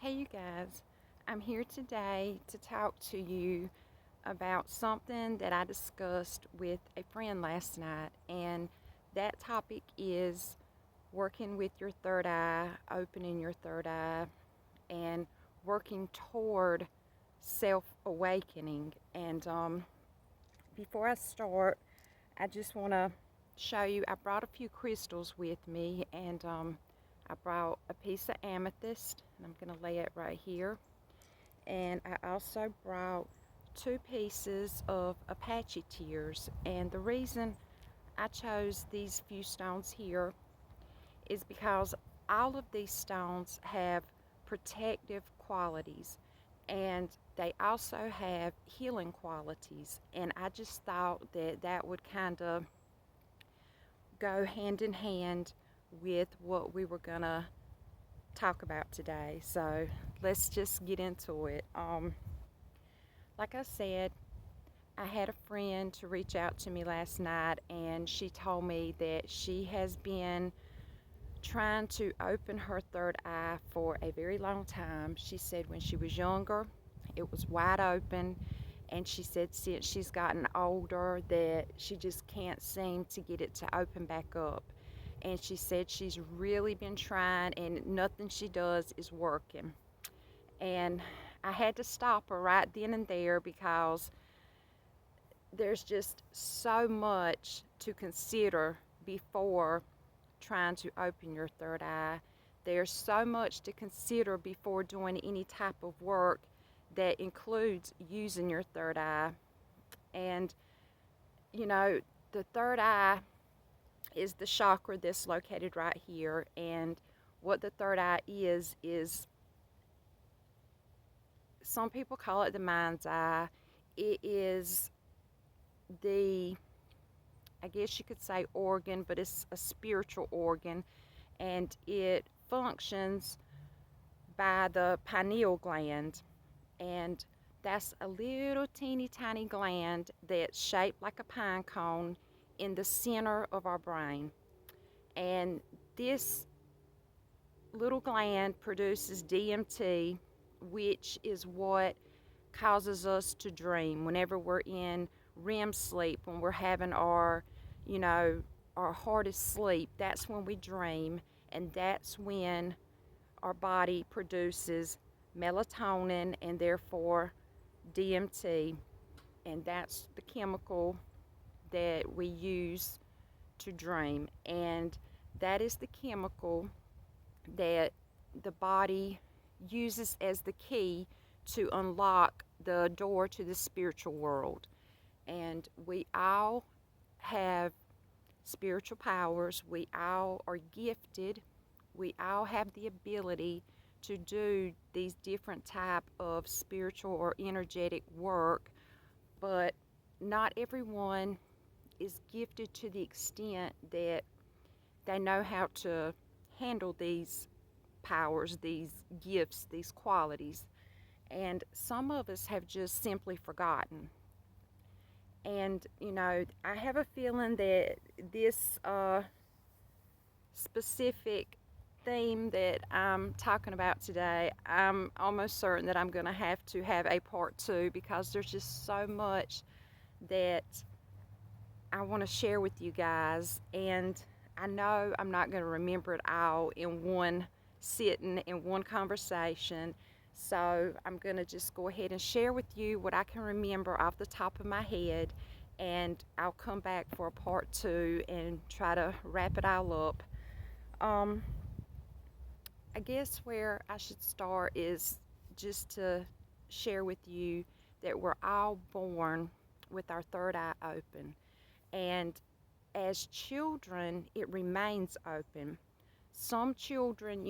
Hey, you guys. I'm here today to talk to you about something that I discussed with a friend last night, and that topic is working with your third eye, opening your third eye, and working toward self awakening. And before I start, I just want to show you I brought a few crystals with me, and I brought a piece of amethyst, and I'm going to lay it right here. And I also brought two pieces of Apache tears. And the reason I chose these few stones here is because all of these stones have protective qualities, and they also have healing qualities. And I just thought that that would kind of go hand in hand with what we were going to talk about today. So let's just get into it. Like I said, I had a friend to reach out to me last night, and she told me that she has been trying to open her third eye for a very long time. She said when she was younger, it was wide open, and she said since she's gotten older that she just can't seem to get it to open back up. And she said she's really been trying, and nothing she does is working. And I had to stop her right then and there because there's just so much to consider before trying to open your third eye. There's so much to consider before doing any type of work that includes using your third eye. And, you know, the third eye is the chakra that's located right here. And what the third eye is some people call it the mind's eye. It is the, I guess you could say, organ, but it's a spiritual organ, and it functions by the pineal gland. And that's a little teeny tiny gland that's shaped like a pine cone in the center of our brain. And this little gland produces DMT, which is what causes us to dream whenever we're in REM sleep, when we're having our, you know, our hardest sleep. That's when we dream, and that's when our body produces melatonin and therefore DMT, and that's the chemical that we use to dream. And that is the chemical that the body uses as the key to unlock the door to the spiritual world. And we all have spiritual powers. We all are gifted. We all have the ability to do these different type of spiritual or energetic work, but not everyone is gifted to the extent that they know how to handle these powers, these gifts, these qualities. And some of us have just simply forgotten. And, you know, I have a feeling that this specific theme that I'm talking about today, I'm almost certain that I'm going to have a part two, because there's just so much that I want to share with you guys. And I know I'm not going to remember it all in one sitting, in one conversation. So I'm going to just go ahead and share with you what I can remember off the top of my head. And I'll come back for a part two and try to wrap it all up. Um, I guess where I should start is just to share with you that we're all born with our third eye open. And as children, it remains open. Some children,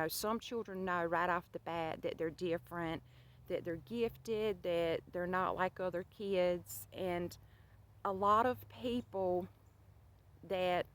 some children know right off the bat that they're different, that they're gifted, that they're not like other kids. And a lot of people that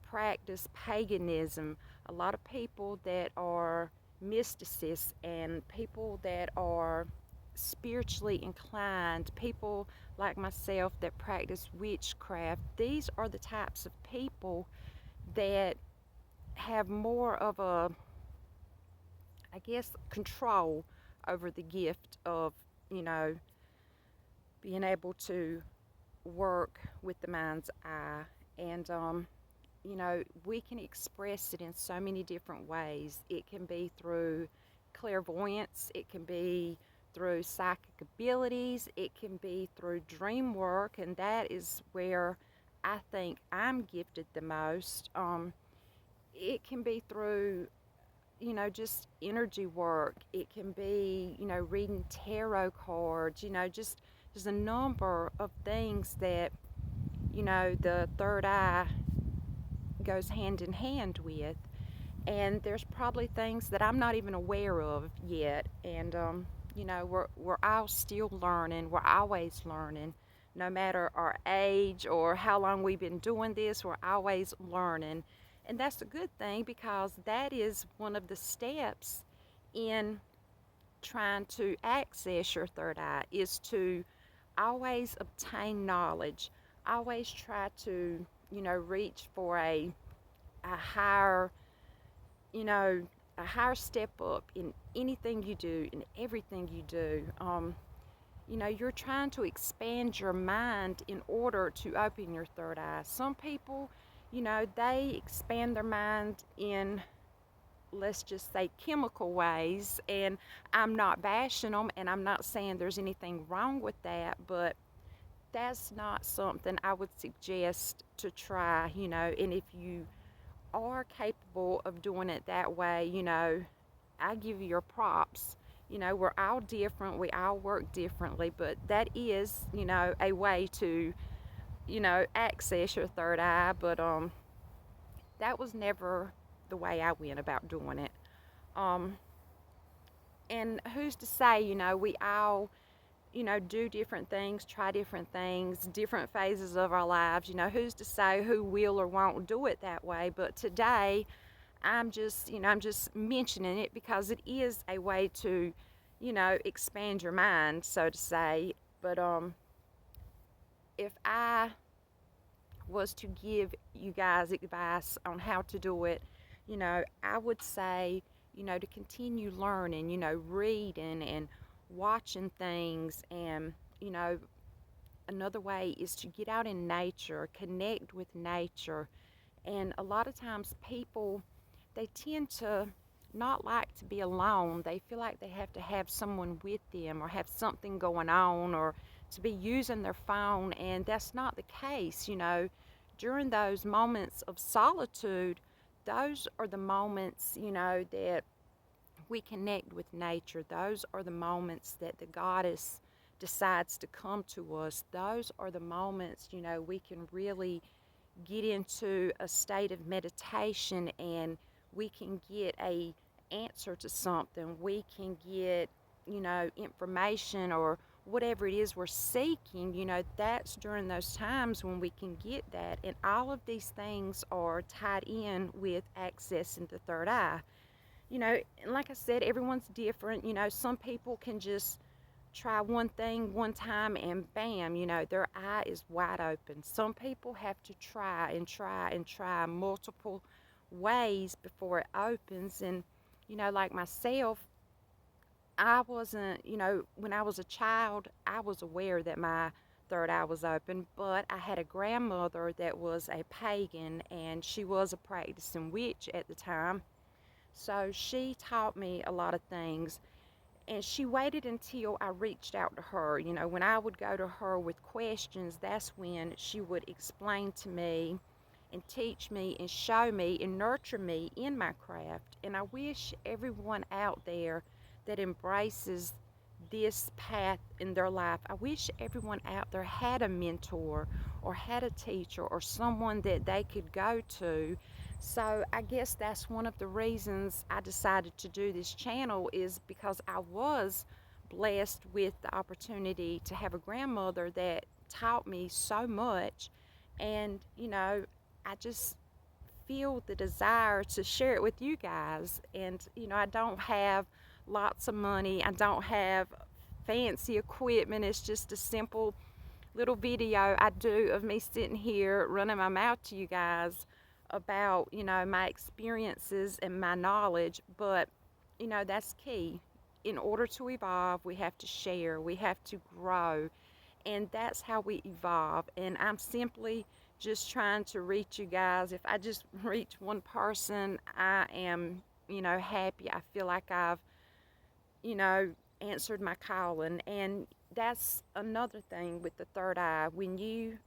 practice paganism, a lot of people that are mysticists, and people that are spiritually inclined, people like myself that practice witchcraft, these are the types of people that have more of a I guess, control over the gift of, you know, being able to work with the mind's eye. And, we can express it in so many different ways. It can be through clairvoyance, it can be through psychic abilities, it can be through dream work, and that is where I think I'm gifted the most. It can be through, just energy work. It can be, reading tarot cards, just there's a number of things that, the third eye goes hand in hand with. And there's probably things that I'm not even aware of yet. And, we're all still learning. We're always learning. No matter our age or how long we've been doing this, we're always learning. And that's a good thing because that is one of the steps in trying to access your third eye is to always obtain knowledge. Always try to, reach for a higher, you know, a higher step up in anything you do, in everything you do. You're trying to expand your mind in order to open your third eye. Some people, they expand their mind in, let's just say, chemical ways, and I'm not bashing them, and I'm not saying there's anything wrong with that, but that's not something I would suggest to try, and if you are capable of doing it that way, I give you your props. We're all different, we all work differently, but that is, a way to, access your third eye. But that was never the way I went about doing it. Um, and who's to say, we all, do different things, try different things, different phases of our lives. Who's to say who will or won't do it that way? But today, I'm just mentioning it because it is a way to, expand your mind, so to say. But if I was to give you guys advice on how to do it, I would say, to continue learning, reading and watching things. And, another way is to get out in nature, connect with nature. And a lot of times people, they tend to not like to be alone. They feel like they have to have someone with them or have something going on or to be using their phone, and that's not the case. During those moments of solitude, those are the moments, that we connect with nature. Those are the moments that the goddess decides to come to us. Those are the moments, we can really get into a state of meditation, and we can get a answer to something. We can get, information or whatever it is we're seeking. That's during those times when we can get that. And all of these things are tied in with accessing the third eye. And like I said, everyone's different. Some people can just try one thing one time and bam, their eye is wide open. Some people have to try and try and try multiple ways before it opens. And, like myself, I wasn't, when I was a child, I was aware that my third eye was open, but I had a grandmother that was a pagan and she was a practicing witch at the time. So she taught me a lot of things, and she waited until I reached out to her. When I would go to her with questions, that's when she would explain to me and teach me and show me and nurture me in my craft. And I wish everyone out there that embraces this path in their life, I wish everyone out there had a mentor or had a teacher or someone that they could go to. So I guess that's one of the reasons I decided to do this channel, is because I was blessed with the opportunity to have a grandmother that taught me so much. And, I just feel the desire to share it with you guys. And, I don't have lots of money. I don't have fancy equipment. It's just a simple little video I do of me sitting here running my mouth to you guys about, my experiences and my knowledge. But that's key. In order to evolve, we have to share, we have to grow, and that's how we evolve. And I'm simply just trying to reach you guys. If I just reach one person, I am, happy. I feel like I've, you know, answered my calling. And that's another thing with the third eye. When you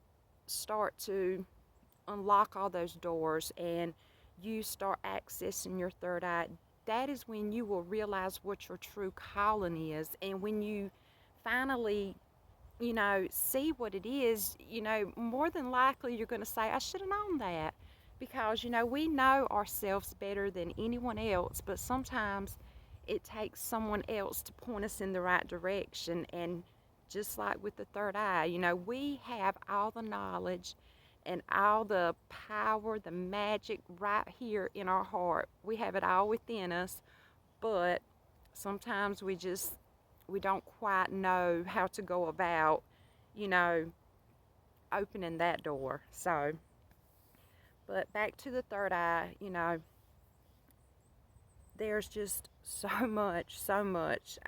start to unlock all those doors and you start accessing your third eye, that is when you will realize what your true calling is. And when you finally, see what it is, more than likely you're going to say, I should have known that. Because, we know ourselves better than anyone else, but sometimes it takes someone else to point us in the right direction. And just like with the third eye, we have all the knowledge and all the power, the magic right here in our heart. We have it all within us, but sometimes we don't quite know how to go about, you know, opening that door. So, but back to the third eye, there's just so much, so much.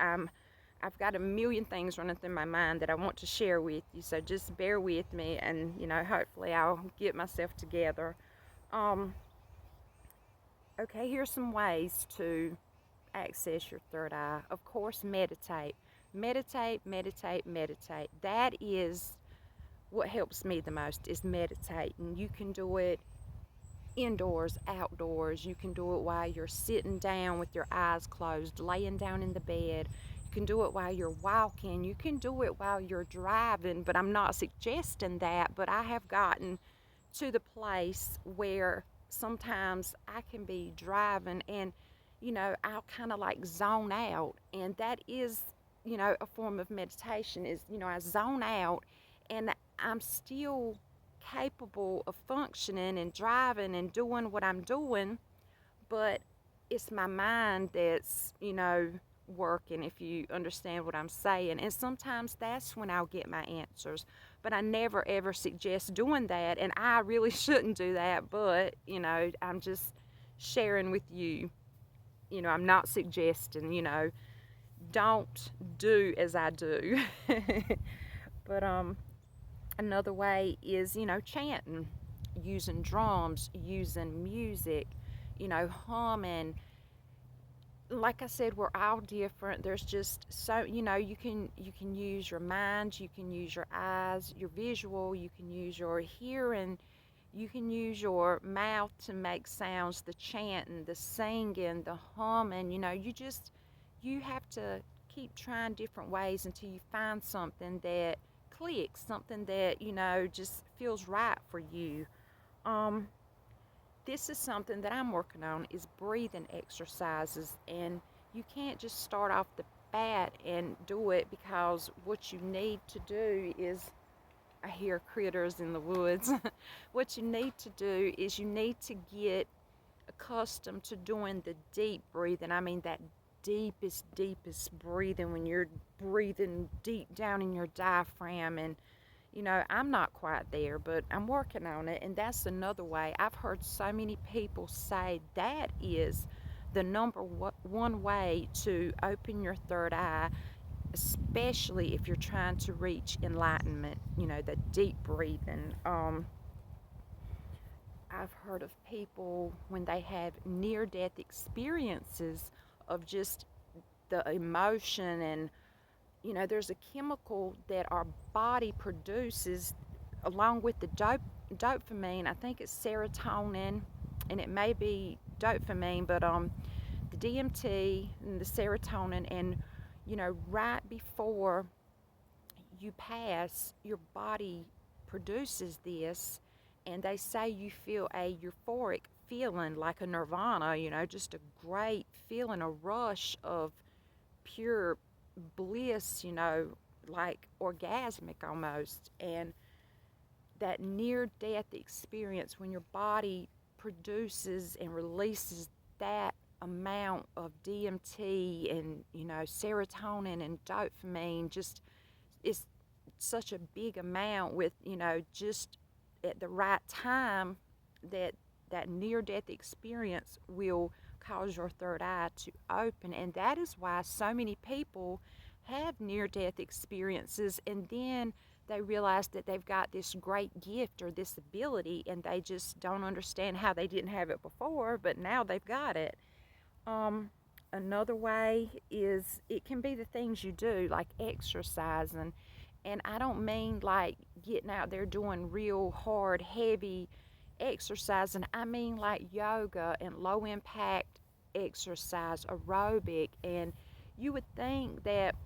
I've got a million things running through my mind that I want to share with you, so just bear with me, and hopefully I'll get myself together. Um, okay, here's some ways to access your third eye. Of course, meditate. Meditate, meditate, meditate. That is what helps me the most, is meditating. You can do it indoors, outdoors. You can do it while you're sitting down with your eyes closed, laying down in the bed. You can do it while you're walking. You can do it while you're driving, but I'm not suggesting that. But I have gotten to the place where sometimes I can be driving and, I'll kind of like zone out. And that is, a form of meditation is, I zone out and I'm still capable of functioning and driving and doing what I'm doing, but it's my mind that's, working, if you understand what I'm saying. And sometimes that's when I'll get my answers. But I never ever suggest doing that, and I really shouldn't do that, but, I'm just sharing with you. I'm not suggesting, don't do as I do. But another way is, chanting, using drums, using music, humming. Like I said, we're all different. There's just so, you can use your mind, you can use your eyes, your visual, you can use your hearing, you can use your mouth to make sounds, the chanting, the singing, the humming. You have to keep trying different ways until you find something that clicks, something that, just feels right for you. Um, this is something that I'm working on, is breathing exercises, and you can't just start off the bat and do it, because what you need to do is, I hear critters in the woods. What you need to do is you need to get accustomed to doing the deep breathing. I mean, that deepest breathing, when you're breathing deep down in your diaphragm. And I'm not quite there, but I'm working on it. And that's another way. I've heard so many people say that is the number one way to open your third eye, especially if you're trying to reach enlightenment, the deep breathing. I've heard of people when they have near death experiences of just the emotion, and there's a chemical that our body produces along with the dopamine. I think it's serotonin, and it may be dopamine, but the DMT and the serotonin. And right before you pass, your body produces this, and they say you feel a euphoric feeling, like a nirvana, just a great feeling, a rush of pure bliss, like orgasmic almost. And that near death experience, when your body produces and releases that amount of DMT and, serotonin and dopamine, just is such a big amount, with, just at the right time, that near death experience will cause your third eye to open. And that is why so many people have near death experiences, and then they realize that they've got this great gift or this ability, and they just don't understand how they didn't have it before, but now they've got it. Um, Another way is it can be the things you do, like exercising. And I don't mean like getting out there doing real hard, heavy exercising. I mean like yoga and low impact exercise, aerobic. And you would think that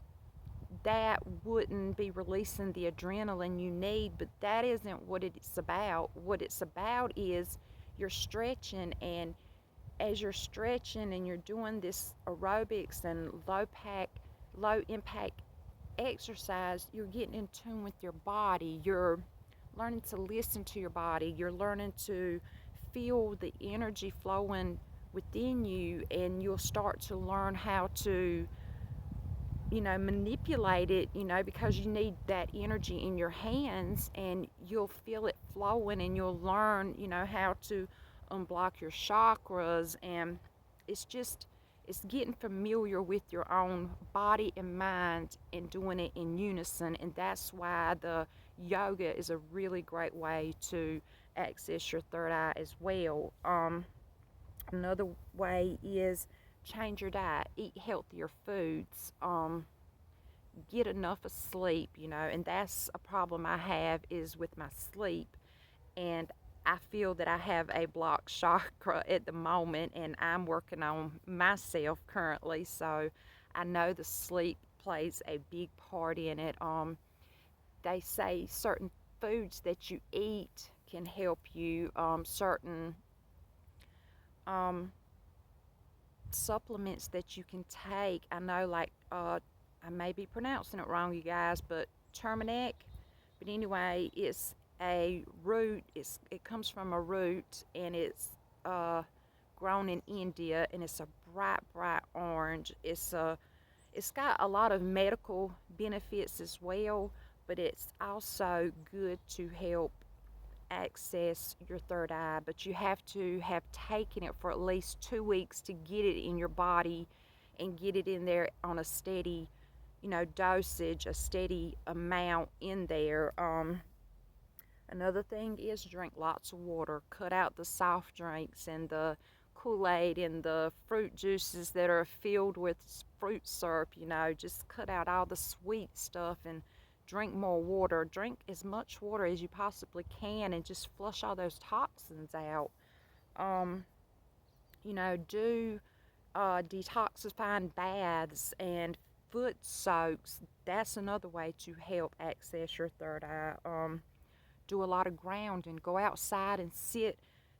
that wouldn't be releasing the adrenaline you need, but that isn't what it's about. What it's about is you're stretching, and as you're stretching and you're doing this aerobics and low impact exercise, you're getting in tune with your body. You're learning to listen to your body. You're learning to feel the energy flowing within you, and you'll start to learn how to manipulate it, because you need that energy in your hands, and you'll feel it flowing, and you'll learn, how to unblock your chakras. And it's just, it's getting familiar with your own body and mind and doing it in unison. And that's why the yoga is a really great way to access your third eye as well. Another way is change your diet, eat healthier foods, get enough of sleep, and that's a problem I have is with my sleep. And I feel that I have a blocked chakra at the moment, and I'm working on myself currently. So I know the sleep plays a big part in it. They say certain foods that you eat can help you. Certain supplements that you can take. I know, like, I may be pronouncing it wrong, you guys, but turmeric. But anyway, it's a root. It comes from a root, and it's grown in India, and it's a bright orange. It's got a lot of medical benefits as well, but it's also good to help access your third eye. But you have to have taken it for at least 2 weeks to get it in your body and get it in there on a steady, dosage, a steady amount in there. Another thing is drink lots of water. Cut out the soft drinks and the Kool-Aid and the fruit juices that are filled with fruit syrup. Just cut out all the sweet stuff and drink more water. Drink as much water as you possibly can and just flush all those toxins out. Um, do detoxifying baths and foot soaks. That's another way to help access your third eye. Do a lot of grounding. Go outside and sit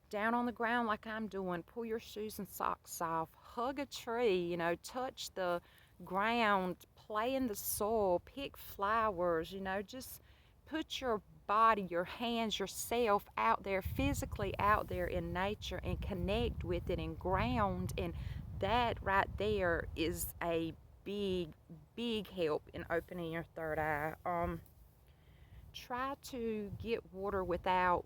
down on the ground like I'm doing. Pull your shoes and socks off. Hug a tree, touch the ground, play in the soil, pick flowers, just put your body, your hands, yourself out there, physically out there in nature, and connect with it and ground. And that right there is a big help in opening your third eye. Try to get water without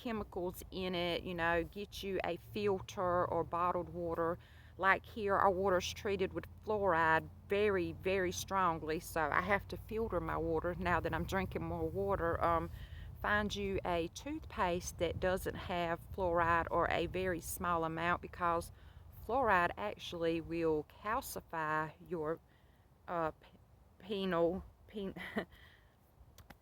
chemicals in it. Get you a filter or bottled water. Like here, our water's treated with fluoride very strongly, so I have to filter my water now that I'm drinking more water. Find you a toothpaste that doesn't have fluoride or a very small amount, because fluoride actually will calcify your uh, penal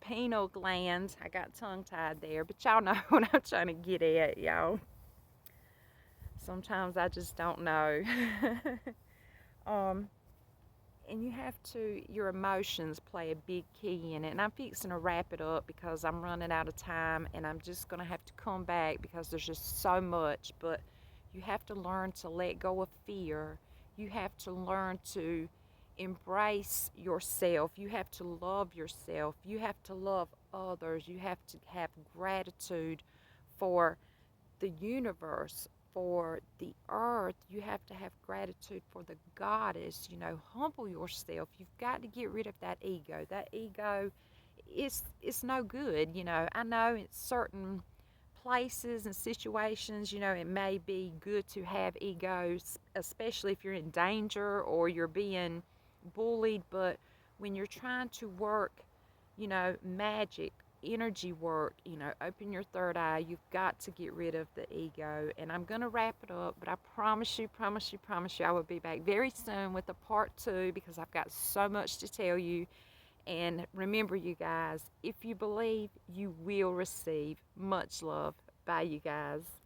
pineal glands. I got tongue tied there, but y'all know what I'm trying to get at, y'all. Sometimes I just don't know. um, and your emotions play a big key in it. And I'm fixing to wrap it up because I'm running out of time, and I'm just going to have to come back because there's just so much. But you have to learn to let go of fear. You have to learn to embrace yourself. You have to love yourself. You have to love others. You have to have gratitude for the universe, for the earth. You have to have gratitude for the goddess. Humble yourself. You've got to get rid of that ego. That ego is no good. I know in certain places and situations, it may be good to have egos, especially if you're in danger or you're being bullied. But when you're trying to work, magic, energy work, open your third eye, you've got to get rid of the ego. And I'm going to wrap it up, but I promise you, I will be back very soon with a part two because I've got so much to tell you. And remember, you guys, if you believe, you will receive. Much love. Bye, you guys.